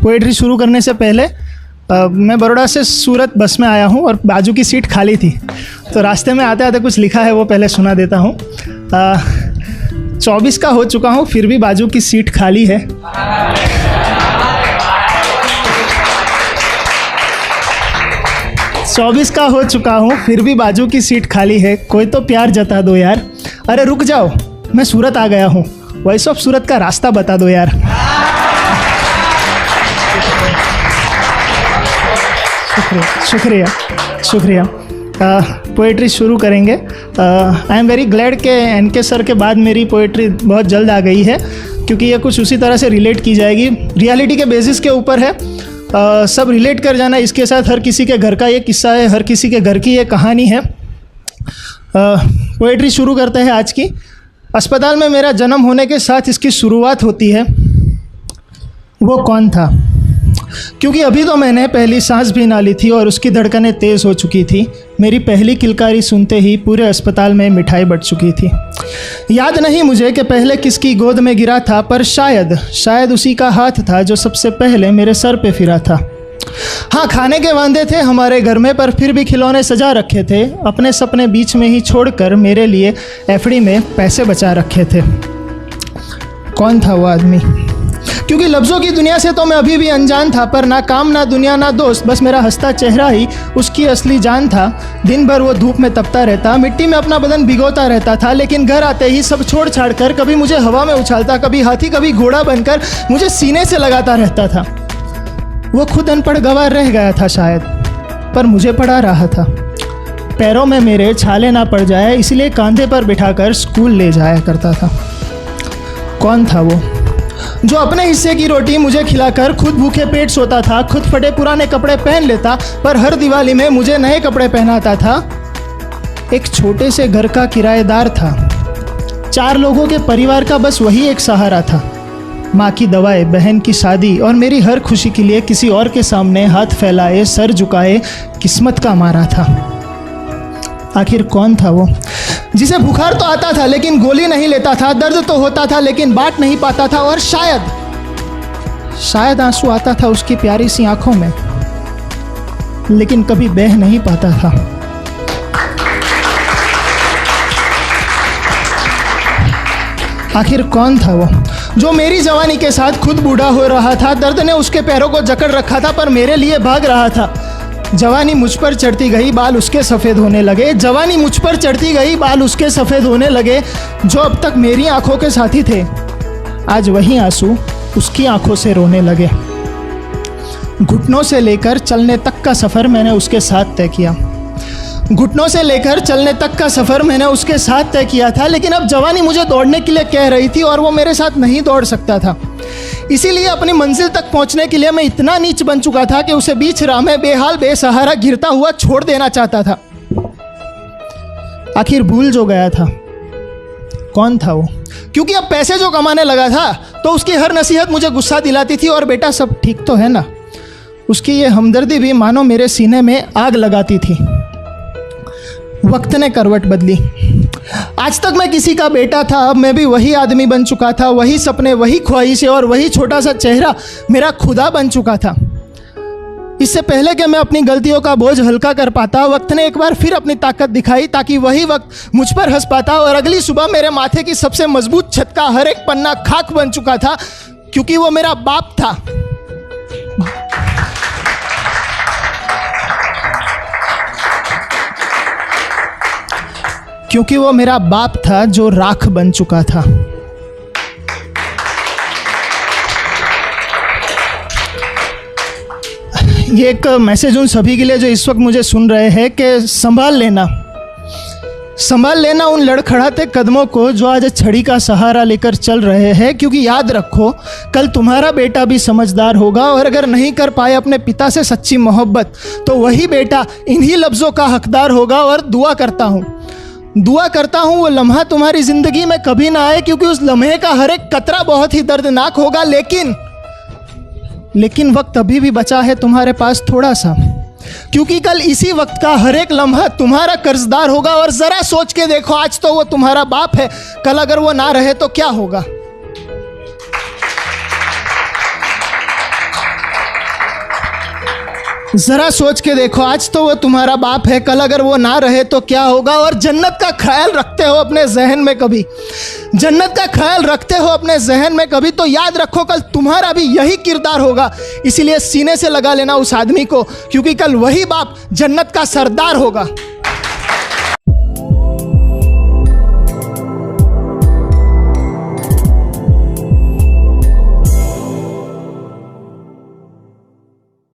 Poetry शुरू करने से पहले मैं बड़ौदा से सूरत बस में आया हूँ और बाजू की सीट खाली थी, तो रास्ते में आते आते कुछ लिखा है वो पहले सुना देता हूँ। 24 का हो चुका हूँ फिर भी बाजू की सीट खाली है। चौबीस का हो चुका हूँ फिर भी बाजू की सीट खाली है, कोई तो प्यार जता दो यार। अरे रुक जाओ मैं सूरत आ गया हूँ, वॉइस ऑफ सूरत का रास्ता बता दो यार। शुक्रिया शुक्रिया। पोएट्री शुरू करेंगे। आई एम वेरी ग्लैड के एनके सर के बाद मेरी पोएट्री बहुत जल्द आ गई है, क्योंकि ये कुछ उसी तरह से रिलेट की जाएगी, रियलिटी के बेसिस के ऊपर है। सब रिलेट कर जाना इसके साथ। हर किसी के घर का ये किस्सा है, हर किसी के घर की ये कहानी है। पोएट्री शुरू करते हैं आज की। अस्पताल में मेरा जन्म होने के साथ इसकी शुरुआत होती है। वो कौन था? क्योंकि अभी तो मैंने पहली सांस भी ना ली थी और उसकी धड़कनें तेज़ हो चुकी थी। मेरी पहली किलकारी सुनते ही पूरे अस्पताल में मिठाई बट चुकी थी। याद नहीं मुझे कि पहले किसकी गोद में गिरा था, पर शायद उसी का हाथ था जो सबसे पहले मेरे सर पे फिरा था। हाँ, खाने के वांदे थे हमारे घर में, पर फिर भी खिलौने सजा रखे थे। अपने सपने बीच में ही छोड़कर मेरे लिए एफडी में पैसे बचा रखे थे। कौन था वो आदमी? क्योंकि लफ्ज़ों की दुनिया से तो मैं अभी भी अनजान था, पर ना काम ना दुनिया ना दोस्त, बस मेरा हंसता चेहरा ही उसकी असली जान था। दिन भर वो धूप में तपता रहता, मिट्टी में अपना बदन भिगोता रहता था, लेकिन घर आते ही सब छोड़ छाड़ कर कभी मुझे हवा में उछालता, कभी हाथी कभी घोड़ा बनकर मुझे सीने से लगाता रहता था। वो खुद अनपढ़ गवार रह गया था शायद, पर मुझे पढ़ा रहा था। पैरों में मेरे छाले ना पड़ जाए इसलिए कंधे पर बिठाकर स्कूल ले जाया करता था। कौन था वो जो अपने हिस्से की रोटी मुझे खिलाकर खुद भूखे पेट सोता था, खुद फटे पुराने कपड़े पहन लेता, पर हर दिवाली में मुझे नए कपड़े पहनाता था? एक छोटे से घर का किराएदार था। 4 लोगों के परिवार का बस वही एक सहारा था। माँ की दवाएं, बहन की शादी और मेरी हर खुशी के लिए किसी और के सामने हाथ फैलाए, सर झुकाए किस्मत का मारा था। आखिर कौन था वो जिसे बुखार तो आता था लेकिन गोली नहीं लेता था, दर्द तो होता था लेकिन बांट नहीं पाता था, और शायद आंसू आता था उसकी प्यारी सी आंखों में, लेकिन कभी बह नहीं पाता था। आखिर कौन था वो जो मेरी जवानी के साथ खुद बूढ़ा हो रहा था? दर्द ने उसके पैरों को जकड़ रखा था, पर मेरे लिए भाग रहा था। जवानी मुझ पर चढ़ती गई, बाल उसके सफ़ेद होने लगे। जवानी मुझ पर चढ़ती गई, बाल उसके सफ़ेद होने लगे। जो अब तक मेरी आंखों के साथी थे, आज वही आंसू उसकी आंखों से रोने लगे। घुटनों से लेकर चलने तक का सफ़र मैंने उसके साथ तय किया। घुटनों से लेकर चलने तक का सफ़र मैंने उसके साथ तय किया था, लेकिन अब जवानी मुझे दौड़ने के लिए कह रही थी और वो मेरे साथ नहीं दौड़ सकता था। इसीलिए अपनी मंजिल तक पहुंचने के लिए मैं इतना नीच बन चुका था कि उसे बीच राह में बेहाल बेसहारा गिरता हुआ छोड़ देना चाहता था। आखिर भूल जो गया था। कौन था वो? क्योंकि अब पैसे जो कमाने लगा था तो उसकी हर नसीहत मुझे गुस्सा दिलाती थी, और बेटा सब ठीक तो है ना? उसकी ये हमदर्दी भी मानो मेरे सीने में आग लगाती थी। वक्त ने करवट बदली। आज तक मैं किसी का बेटा था, अब मैं भी वही आदमी बन चुका था। वही सपने, वही ख्वाहिशें और वही छोटा सा चेहरा मेरा खुदा बन चुका था। इससे पहले कि मैं अपनी गलतियों का बोझ हल्का कर पाता, वक्त ने एक बार फिर अपनी ताकत दिखाई, ताकि वही वक्त मुझ पर हंस पाता। और अगली सुबह मेरे माथे की सबसे मजबूत छत का हर एक पन्ना खाक बन चुका था, क्योंकि वो मेरा बाप था। क्योंकि वो मेरा बाप था जो राख बन चुका था। ये एक मैसेज उन सभी के लिए जो इस वक्त मुझे सुन रहे हैं कि संभाल लेना उन लड़खड़ाते कदमों को जो आज छड़ी का सहारा लेकर चल रहे हैं। क्योंकि याद रखो, कल तुम्हारा बेटा भी समझदार होगा, और अगर नहीं कर पाए अपने पिता से सच्ची मोहब्बत, तो वही बेटा इन्हीं लफ्ज़ों का हकदार होगा। और दुआ करता हूँ वो लम्हा तुम्हारी ज़िंदगी में कभी ना आए, क्योंकि उस लम्हे का हर एक कतरा बहुत ही दर्दनाक होगा। लेकिन वक्त अभी भी बचा है तुम्हारे पास थोड़ा सा, क्योंकि कल इसी वक्त का हर एक लम्हा तुम्हारा कर्जदार होगा। और ज़रा सोच के देखो, आज तो वो तुम्हारा बाप है, कल अगर वो ना रहे तो क्या होगा? ज़रा सोच के देखो, आज तो वो तुम्हारा बाप है, कल अगर वो ना रहे तो क्या होगा। और जन्नत का ख्याल रखते हो अपने जहन में कभी, जन्नत का ख्याल रखते हो अपने जहन में कभी, तो याद रखो कल तुम्हारा भी यही किरदार होगा। इसीलिए सीने से लगा लेना उस आदमी को, क्योंकि कल वही बाप जन्नत का सरदार होगा।